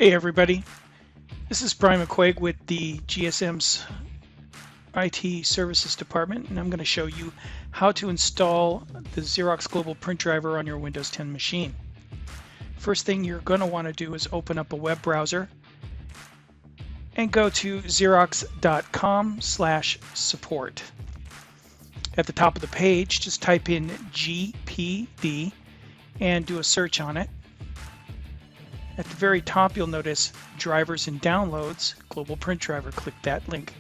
Hey everybody, this is Brian McQuaig with the GSM's IT Services Department, and I'm going to show you how to install the Xerox Global Print Driver on your Windows 10 machine. First thing you're going to want to do is open up a web browser and go to xerox.com/support. At the top of the page, just type in GPD and do a search on it. At the very top, you'll notice Drivers and Downloads, Global Print Driver. Click that link.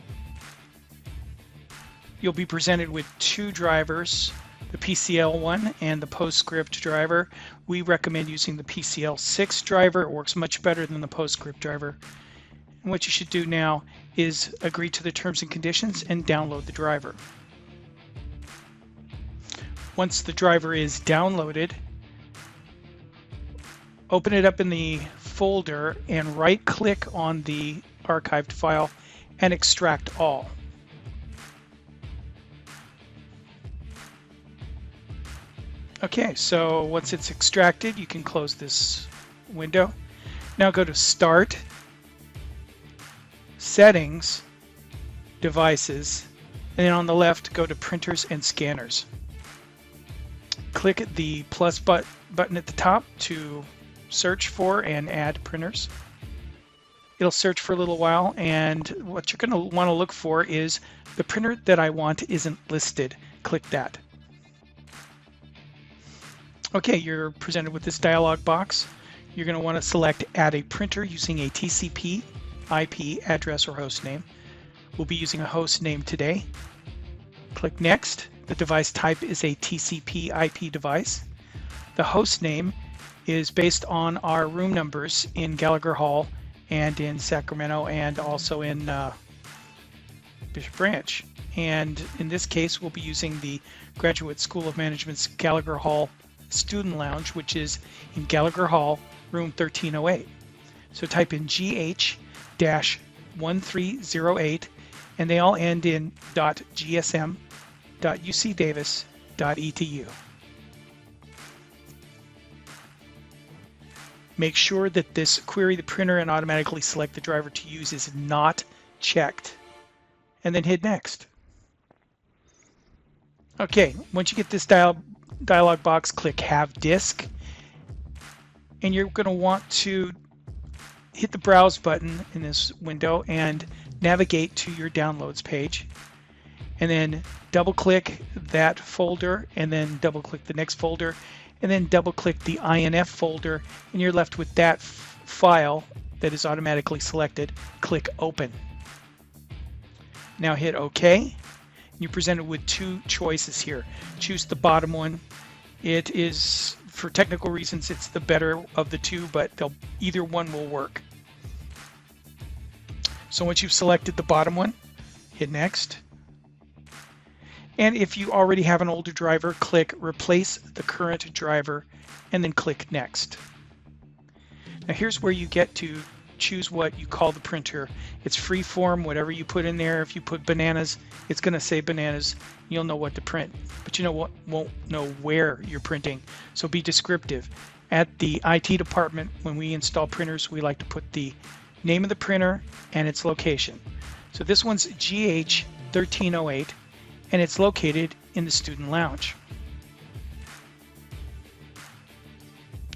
You'll be presented with two drivers, the PCL one and the PostScript driver. We recommend using the PCL 6 driver. It works much better than the PostScript driver. And what you should do now is agree to the terms and conditions and download the driver. Once the driver is downloaded, open it up in the folder and right-click on the archived file and extract all. Okay, so once it's extracted, you can close this window. Now go to Start, Settings, Devices, and then on the left, go to Printers and Scanners. Click the plus button at the top to search for and add printers. It'll search for a little while, and what you're going to want to look for is the printer that I want isn't listed. Click that. Okay, you're presented with this dialog box. You're going to want to select Add a Printer using a TCP IP address or host name. We'll be using a host name today. Click Next. The device type is a TCP IP device. The host name is based on our room numbers in Gallagher Hall and in Sacramento and also in Bishop Branch. And in this case, we'll be using the Graduate School of Management's Gallagher Hall Student Lounge, which is in Gallagher Hall, room 1308. So type in GH-1308, and they all end in .gsm.ucdavis.edu. Make sure that this query the printer and automatically select the driver to use is not checked, and then hit Next. Okay, once you get this dialog box, click Have Disk, and you're going to want to hit the Browse button in this window and navigate to your Downloads page, and then double-click that folder, and then double-click the next folder, and then double-click the INF folder, and you're left with that file that is automatically selected. Click Open. Now hit OK. You're presented with two choices here. Choose the bottom one. It is, for technical reasons, it's the better of the two, but either one will work. So once you've selected the bottom one, hit Next. And if you already have an older driver, click Replace the current driver and then click Next. Now here's where you get to choose what you call the printer. It's free form, whatever you put in there. If you put bananas, it's going to say bananas. You'll know what to print, but you know what, won't know where you're printing. So be descriptive. At the IT department, when we install printers, we like to put the name of the printer and its location. So this one's GH-1308. And it's located in the Student Lounge.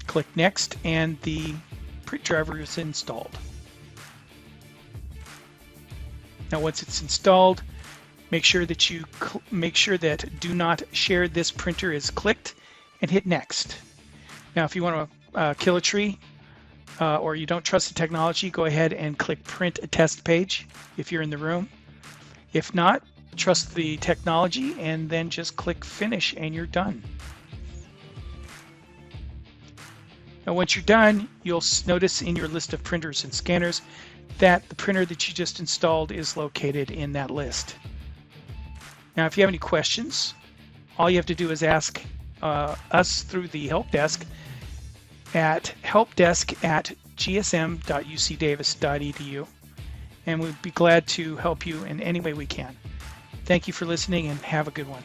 Click Next, and the print driver is installed. Now once it's installed, make sure that Do Not Share This Printer is clicked and hit Next. Now if you want to kill a tree or you don't trust the technology, go ahead and click Print a Test Page if you're in the room. If not, trust the technology and then just click Finish and you're done. Now once you're done, you'll notice in your list of printers and scanners that the printer that you just installed is located in that list. Now if you have any questions, all you have to do is ask us through the help desk at helpdesk@gsm.ucdavis.edu, and we'd be glad to help you in any way we can. Thank you for listening and have a good one.